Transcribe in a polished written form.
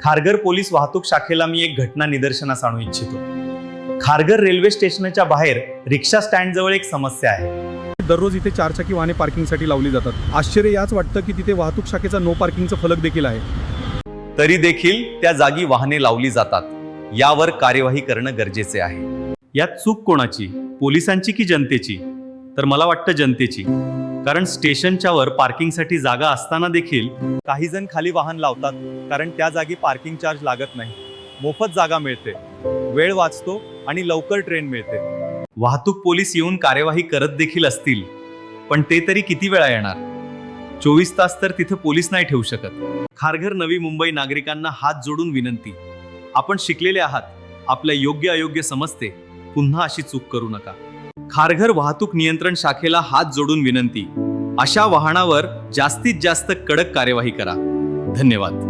Kharghar police वाहतूक शाखेला मी एक घटना निदर्शनास आणू इच्छितो. खारघर रेल्वे स्टेशनच्या बाहेर रिक्षा स्टँड जवळ एक समस्या आहे. दररोज इथे चारचाकी वाहने पार्किंगसाठी लावली जातात. आश्चर्य याच वाटतं की तिथे वाहतूक शाखेचा नो पार्किंगचा फलक देखील आहे. तरी देखील त्या जागी वाहने लावली जातात. यावर कार्यवाही करणं गरजेचे आहे. यात चूक कोणाची, पोलिसांची की जनतेची? तर मला वाटतं जनतेची. कारण स्टेशनच्या वर पार्किंगसाठी जागा असताना देखील काही जण खाली वाहन लावतात, कारण त्या जागी पार्किंग चार्ज लागत नाही. मोफत जागा मिळते, वेळ वाचतो आणि लवकर ट्रेन मिळते. वाहतूक पोलीस येऊन कार्यवाही करत देखील असतील, पण ते तरी किती वेळा येणार? 24 तास तर तिथे पोलीस नाही ठेवू शकत. खारघर नवी मुंबई नागरिकांना हात जोडून विनंती, आपण शिकलेले आहात, आपल्या योग्य अयोग्य समजते, पुन्हा अशी चूक करू नका. खारघर वाहतूक नियंत्रण शाखेला हात जोडून विनंती, अशा वाहनावर जास्तीत जास्त कडक कार्यवाही करा. धन्यवाद.